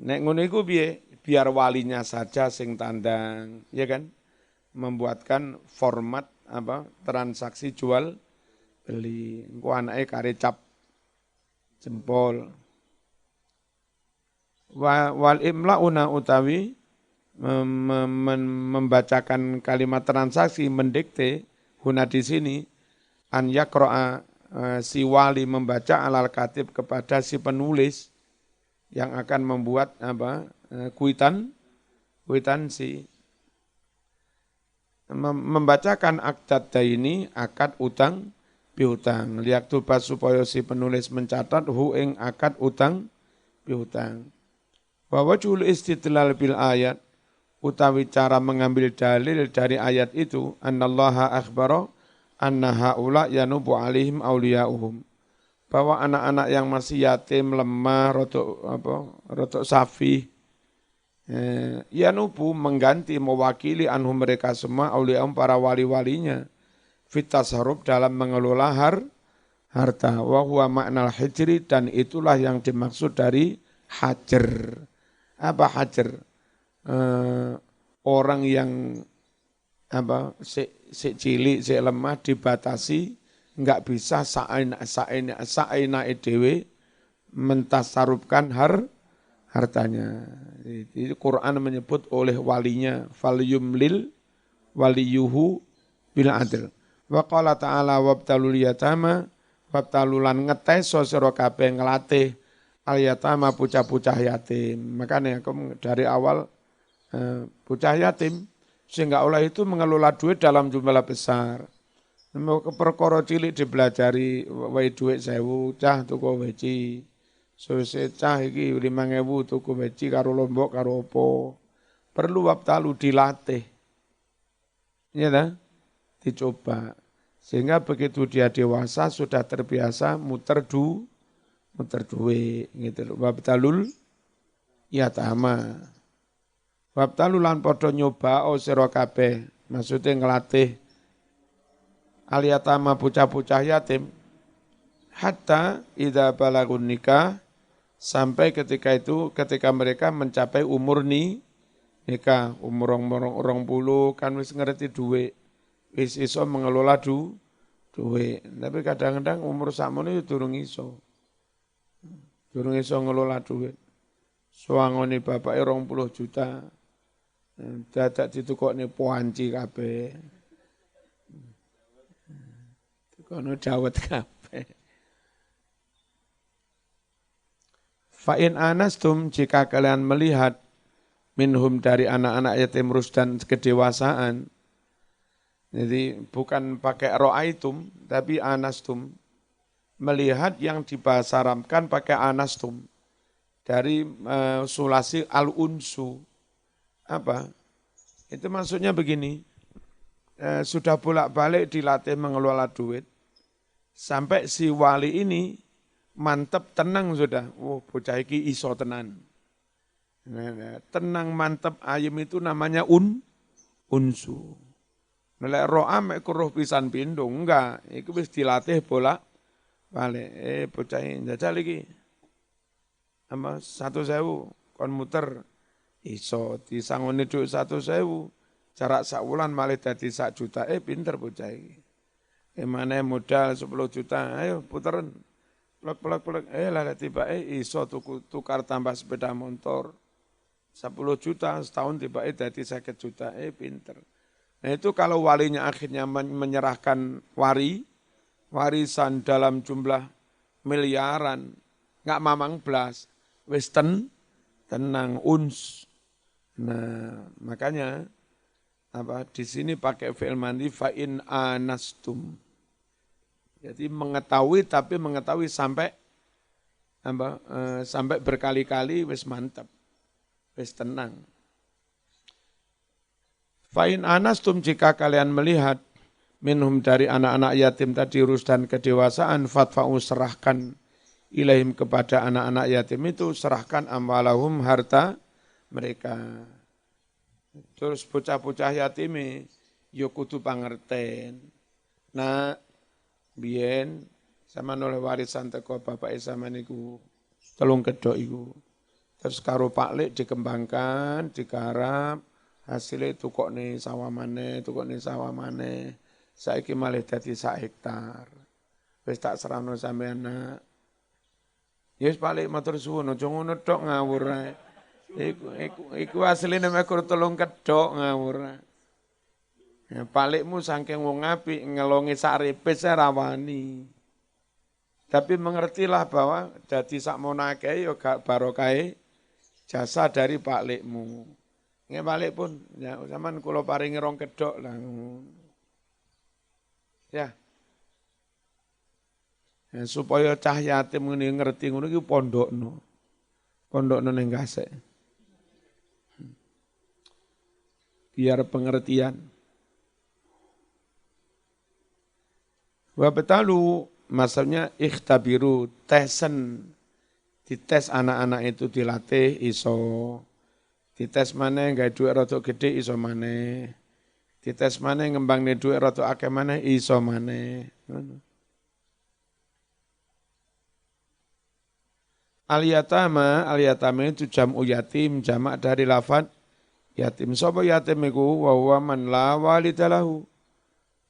Nek ngono iku piye? Biar walinya saja sing tandang, ya kan? Membuatkan format transaksi jual beli. Engko anake kare cap jempol. Wal imlauna utawi membacakan kalimat transaksi mendikte huna di sini an yaqra'a si wali membaca alal katib kepada si penulis yang akan membuat kwitansi membacakan akad daini akad utang piutang liaktuba supaya si penulis mencatat ing akad utang piutang wa wajhul istidlal bil ayat utawi cara mengambil dalil dari ayat itu annallaha akhbara anna haula yanubu alaihim auliyauhum bahwa anak-anak yang masih yatim, lemah, rotok safi, yanubu mengganti, mewakili anhum mereka semua, auliaum para wali-walinya, fitasarub dalam mengelola harta, wa huwa ma'nal hijri, dan itulah yang dimaksud dari hajar. Apa hajar? Orang yang si cilik, si lemah dibatasi, enggak bisa saena dewe mentasarufkan hartanya. Itu Quran menyebut oleh walinya fal yumlil waliyuhu bil adl. Wa qala ta'ala wabtalul yatama wabtalulan ngetes sira kabeh nglatih al yatama bocah-bocah yatim. Makanya aku dari awal bocah yatim sehingga oleh itu mengelola duit dalam jumlah besar. Perkara cilik dipelajari wae dhuwit 1000 cah tuku weci. Sose cah iki 5000 tuku weci karo lombok karo apa. Perlu wabtalu dilatih. Ya ta? Dicoba. Sehingga begitu dia dewasa sudah terbiasa muter duit gitu loh. Wabtalul yatama. Wabtalu lan padha nyoba sira kabeh. Maksudnya ngelatih aliyatama bocah-bocah yatim hatta idza balagun nikah sampai ketika mereka mencapai umur nikah umur orang puluh kan wis ngerti duit wis iso mengelola duit tapi kadang-kadang umur sakmono itu durung iso ngelola duit suwangone bapake 20 juta dadak ditukokne puanci kabeh kono dawet kabeh. Fa in anastum jika kalian melihat minhum dari anak-anak yatim rusdan kedewasaan. Jadi bukan pakai ro'aitum tapi anastum. Melihat yang dibahasa Arabkan pakai anastum. Dari sulasi al-unsu. Apa? Itu maksudnya begini. Sudah bolak-balik dilatih mengelola duit. Sampai si wali ini mantep tenang sudah. Oh bocah iki iso tenan. Tenang mantep ayem itu namanya unsu. Nelek ro'a mek kuruh pisan pindho enggak. Iku wis dilatih bolak-balik. Bocah iki njajal iki. Ama 1.000 kon muter iso disangoni dhuwit 1.000. Jarak sak wulan malih dadi 1 juta. Pinter bocah iki. Mana modal 10 juta, ayo puterin. Plek. Lah tiba iso tukar tambah sepeda motor. 10 juta setahun tiba dadi 50 juta, pinter. Nah itu kalau walinya akhirnya menyerahkan warisan dalam jumlah miliaran, nggak mamang blas, wis tenang, uns. Nah makanya di sini pakai fi'il mandi fa in anastum. Jadi mengetahui sampai sampai berkali-kali wis mantap, wis tenang. Fa in anastum jika kalian melihat minhum dari anak-anak yatim tadi rusdan kedewasaan fatfa'u serahkan ilaihim kepada anak-anak yatim itu serahkan amwalahum harta mereka. Terus bocah-bocah yatime yo kudu pangerten. Nah, biyen sama oleh warisan teko bapak sama niku 3 kedok iku. Terus karo Pak Lek dikembangkan, digarap, hasilnya tukokne sawah maneh. Saiki malih dadi 1 hektar. Wis tak serahno sampeyan nak. Ya wis Pak Lek matur suwun aja ngono tok ngawur ae. Iku asline mek 3 kedok ngawur. Ya, palikmu saking wong apik ngelongi sarepe rawani. Tapi mengertilah bahwa dadi sakmono akeh ya gak barokahe jasa dari palikmu. Nggih Pak pun ya sampean kula paringi 2 kedok lah. Ya. Supaya cah yatim ngene ngerti ngono iki pondokno. Pondokno ning Gasek. Biar pengertian. Wabtalu maksudnya ikhtabiru tesen dites anak-anak itu dilatih iso dites mana gawe dhuwit rada gede iso maneh dites mana ngembangne dhuwit rada akeh maneh iso maneh ngono. Al-yatama itu jam'u yatim jamak dari lafaz yatim. Sapa yatim iku wa huwa man la walidalahu.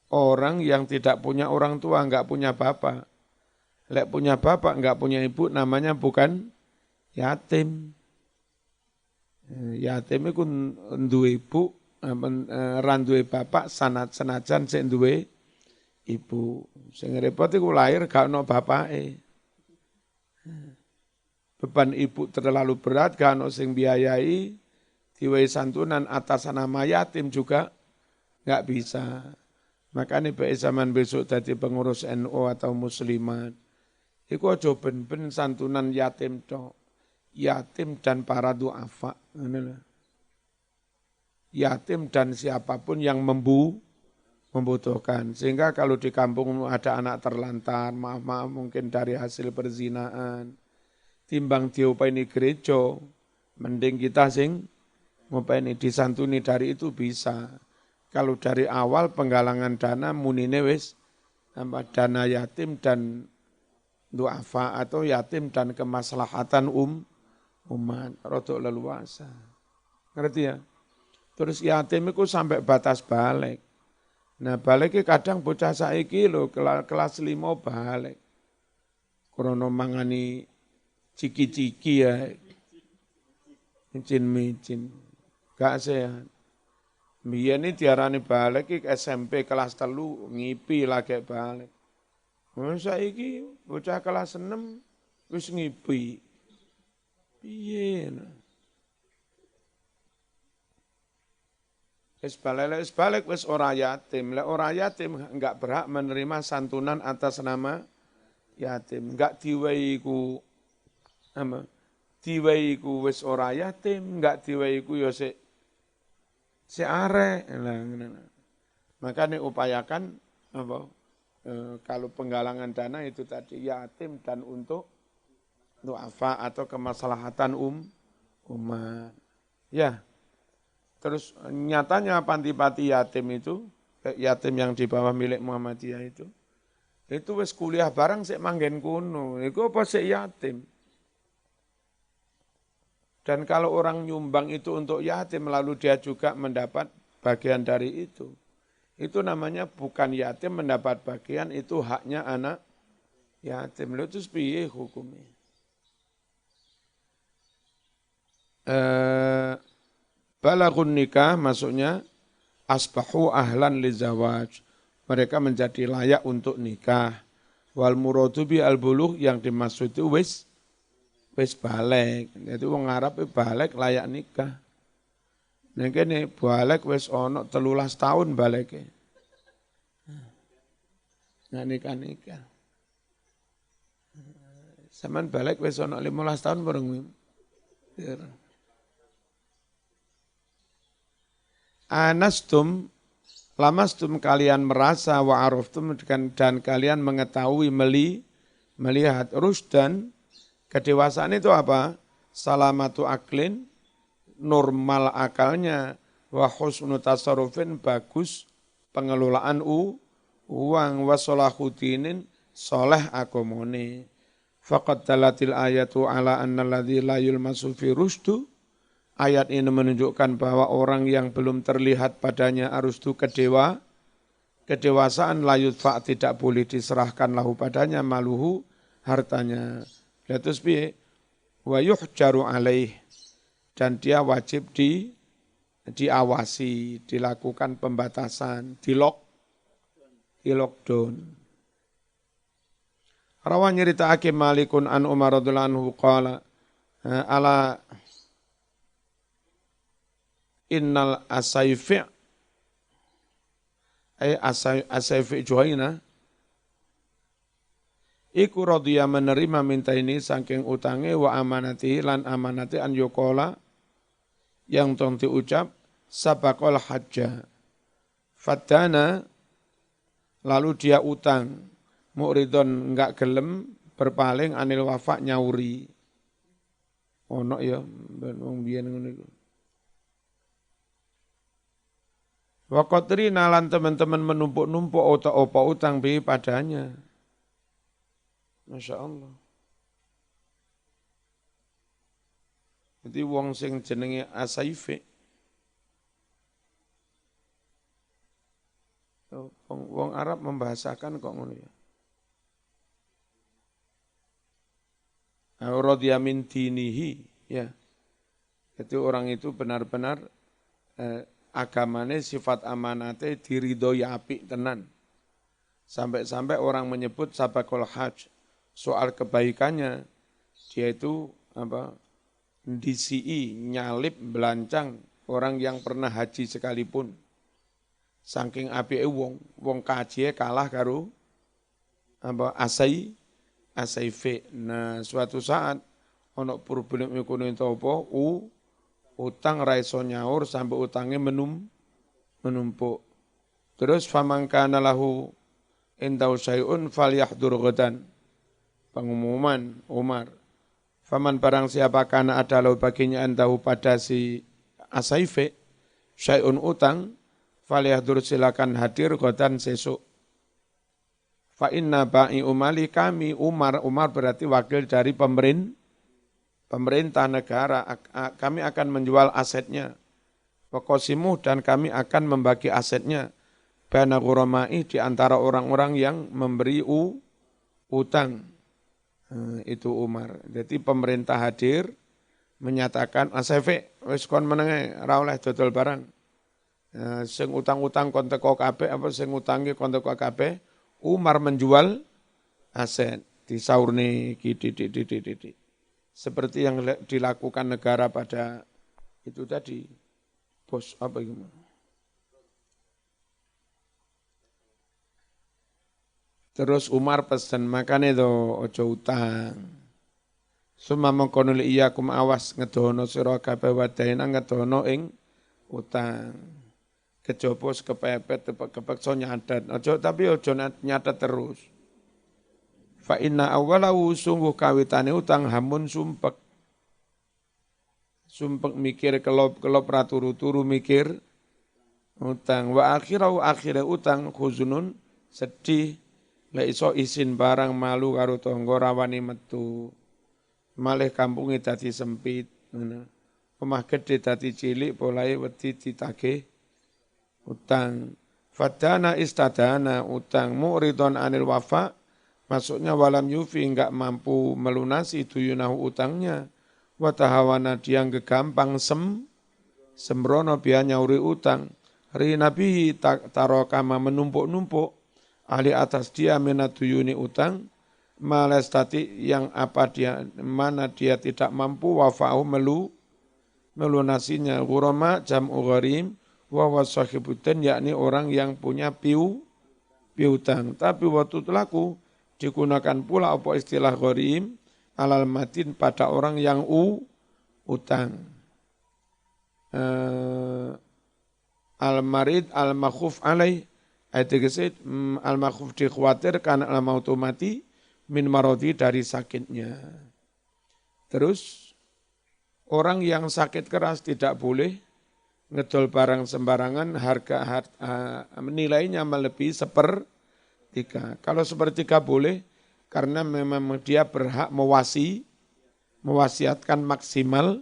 Orang yang tidak punya orang tua, enggak punya bapak. Lek punya bapak, enggak punya ibu, namanya bukan yatim. Yatim itu duwe ibu, ran duwe bapak, senajan sing duwe ibu. Sing repot iku lahir gak ono bapake. Beban ibu terlalu berat, gak ono sing biayai, diwehi santunan atas nama yatim juga enggak bisa. Makanya baik zaman besok tadi pengurus NU atau muslimat. Iku aja ben-ben santunan yatim tok. Yatim dan para du'afa. Yatim dan siapapun yang membutuhkan. Sehingga kalau di kampung ada anak terlantar, maaf-maaf mungkin dari hasil perzinaan, timbang diupaini gereja, mending kita sing ngupaini disantuni dari itu bisa. Kalau dari awal penggalangan dana munine wis dana yatim dan duafa atau yatim dan kemaslahatan umat rodok leluasa. Ngerti ya? Terus yatim itu sampai batas balik. Nah balik kadang bocah saiki lho kelas 5 balik. Krono mangani ciki-ciki ya. Micin-micin. Gak sehat. Biyen ini diarani balik ke SMP kelas 3 ngipi lagi balik. Saiki bocah kelas 6 wis ngipi. Piye nah. Wis balik wis ora yatim. Lek ora yatim enggak berhak menerima santunan atas nama yatim. Enggak diwehi apa? Diwehi wis ora yatim, enggak diwehi ya si arek. Nah. Makanya upayakan apa? Kalau penggalangan dana itu tadi yatim dan untuk duafa atau kemaslahatan umat. Ya. Terus nyatanya Pantipati yatim itu, yatim yang di bawah milik Muhammadiyah itu wis kuliah bareng sik manggen kuno, itu apa sik yatim. Dan kalau orang nyumbang itu untuk yatim, lalu dia juga mendapat bagian dari itu namanya bukan yatim mendapat bagian, itu haknya anak yatim. Lalu terus piye hukumnya? Balagun nikah maksudnya asbahu ahlan li zawaj. Mereka menjadi layak untuk nikah. Wal muradu bi al bulugh yang dimaksud itu wis balik. Jadi wong Arab balik layak nikah. Nek kene balik wis ana 13 tahun balike. Nah nikah. Saman balik wis ana 15 tahun bareng. Anastum, lamastum kalian merasa wa araftum dan kalian mengetahui melihat rusdan kedewasaan itu apa? Salamatu aklin, normal akalnya, wa husnu tasarrufin bagus pengelolaan uang wa solahudinin soleh akomone. Faqad dalatil ayatu ala anna alladzi la yulmasu fi rusdu. Ayat ini menunjukkan bahwa orang yang belum terlihat padanya arusdu kedewasaan layut fa' tidak boleh diserahkan lahu padanya maluhu hartanya. Terus piye? Wa yuhjaru alaih dan dia wajib diawasi, dilakukan pembatasan, di lockdown. Rawan nyerita Hakim Malikun an Umar radhiyallahu anhu qala ala innal asayfi' ay asayfi' Juhaina iku radhiya menerima minta ini saking utange wa amanati lan amanati an yuqala yang tong diucap sabaqal hajja fadana lalu dia utang muridon enggak gelem berpaling anil wafa nyauri ono ya ben wong biyen ngono iku. Wa qatrina lan teman-teman menumpuk-numpuk opa utang bi padanya. Masya Allah. Jadi wong sing jenenge asaife. Wong Arab membahasakan kok ngono ya. Radhiya min dinihi ya. Jadi orang itu benar-benar agamane sifat amanate diridhoi apik tenan. Sampai-sampai orang menyebut sabaqul hajj, soal kebaikannya dia itu DCI nyalip belancang orang yang pernah haji sekalipun. Saking apike wong kaji kalah karo asaife. Nah, suatu saat ono problem ekonomi apa utang ra iso nyaur sampai utangnya menumpuk. Terus faman kana lahu indau syai'un falyahdur ghadan. Pengumuman Umar. Faman barang siapa kana adalah baginya andahu pada si Asaife syai'un utang falyahdur silakan hadir ghadan sesuk. Fa inna ba'i umali kami Umar berarti wakil dari pemerintah negara, kami akan menjual asetnya. Waqasimuh dan kami akan membagi asetnya. Bana ghurama'i di antara orang-orang yang memberi utang. Itu Umar. Jadi pemerintah hadir menyatakan asefe wis kon menenge ra oleh dodol barang. Sing utang-utang kon teko kabeh apa sing utangi kon teko kabeh. Umar menjual aset di saurne didik. Seperti yang dilakukan negara pada itu tadi. Bos apa itu? Terus Umar pesan makan itu ojo utang. Suma mengkonul iya kum awas ngedono sira kabeh wadaina ngedono ing utang. Kejaba kepepet kepeksa nyadat. Tapi ojo nyadat terus. Fa inna awalahu sungguh kawitane utang hamun sumpek. Sumpek mikir kelop raturu-turu mikir utang. Wa akhirah utang khuzunun sedih. Lek iso isin barang malu karo tangga rawani metu. Malih kampunge dadi sempit. Omah gedhe dadi cilik polahe wedi ditagih utang. Fadana istadana utang mu'ridon anil wafa, maksudnya walam yufi enggak mampu melunasi duyunahu utangnya. Watahawana dia gegampang sembrono biar nyauri utang. Ri nabi tarokama menumpuk-numpuk ahli atas dia menaduyuni utang. Malestati yang mana dia tidak mampu wafa'u melunasinya. Ghurama jam'u gharim wa wasahibuddin yakni orang yang punya piutang. Tapi waktu telaku digunakan pula apa istilah gharim alal madin pada orang yang utang. Al-marid al-makhuf alaih ayat al-makhuf dikhawatirkan al-mautu mati min marodi dari sakitnya. Terus orang yang sakit keras tidak boleh ngedol barang sembarangan, harga nilainya melebihi sepertiga. Kalau sepertiga boleh, karena memang dia berhak mewasiatkan maksimal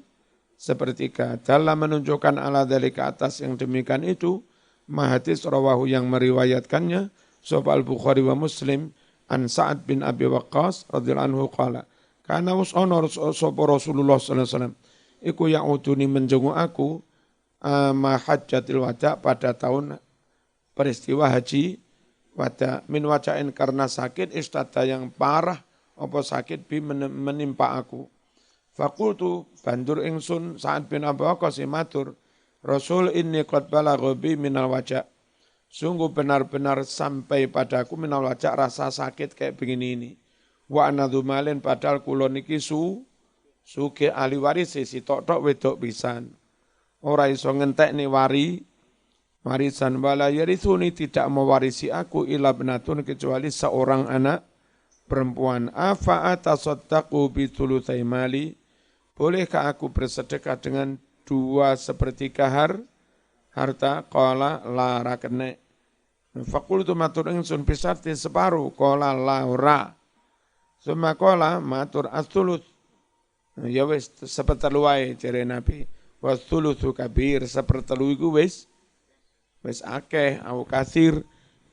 sepertiga. Dalam menunjukkan ala dalika atas yang demikian itu, mahadis rawahu yang meriwayatkannya, Sahih Bukhari wa Muslim, an Sa'ad bin Abi Waqqas radhiyallahu anhu qala, kana us'ana Rasulullah sallallahu alaihi wasallam, iku ya'uduni menjenguk aku, mahajjatil wada pada tahun peristiwa haji wada min wajain karena sakit istada yang parah apa sakit menimpa aku. Fakultu bandur ingsun Sa'ad bin Abi Waqqas matur Rasul inni qad balagha bi minal wajah. Sungguh benar-benar sampai padaku minal wajah rasa sakit kayak begini ini. Wa anadhu malin padahal kula niki suge ahli waris si tok-tok wedok pisan. Ora iso ngentekne warisan wala yarithuni tidak mewarisi aku ila benatun kecuali seorang anak perempuan. Afa atasaddaqu bi thulutsai mali? Bolehkah aku bersedekah dengan 2/3 harta? Qala la ra kene. Faqultu matur ingsun bisarti separuh. Qala la ora. Summa qala matur as-thuluts. Ya wis sepertelu wae jere Nabi. Wasthulutsu kabir sepertelu iku wis akeh au kasir.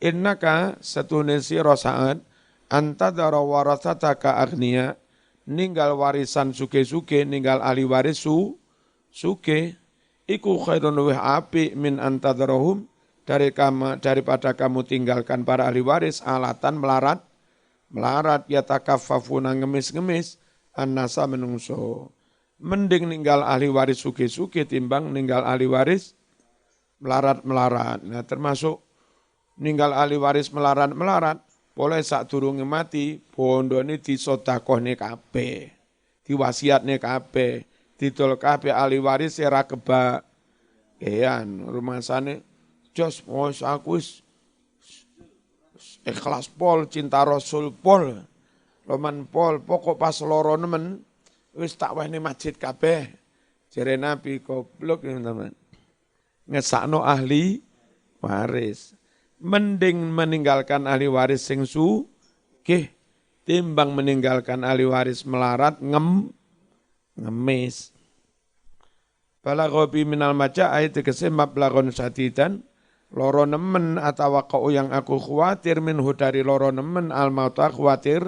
Innaka satune sira Sa'ad antadara warasataka agniya, ninggal warisan suge-suge, ninggal ahli waris suge, iku khairun wa api min antadarahum daripada kamu tinggalkan para ahli waris alatan melarat yatakaffafuna ngemis-ngemis annasa menungso. Mending ninggal ahli waris suge-suge timbang ninggal ahli waris melarat-melarat. Nah termasuk ninggal ahli waris melarat-melarat, boleh sak durunge mati, bondone disodakohne kabeh, diwasiatne kabeh, didol kabeh ahli waris ora kebakean. Rumasane jos aku wis ikhlas pol, cinta Rasul pol, loman pol, pokok pas loro nemen, wis tak wehne masjid kabeh. Jere Nabi goblok teman. Ngesakno ahli waris. Mending meninggalkan ahli waris sing sugih timbang meninggalkan ahli waris melarat ngemis. Balagha bi minal maja'i tegese mablaghun sadidan loro nemen atawa kau yang aku khawatir minhu dari loro nemen al mauta khawatir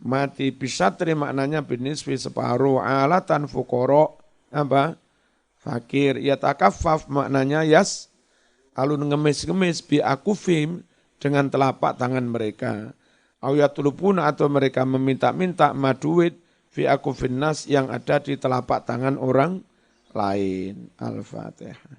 mati bisatri maknanya binisfi separuh alatan fukoro apa fakir ya takafaf maknanya yas alun ngemis-ngemis bi akufim dengan telapak tangan mereka ayatulupuna atau mereka meminta-minta maduit fi akufin nas yang ada di telapak tangan orang lain. Al-Fatihah.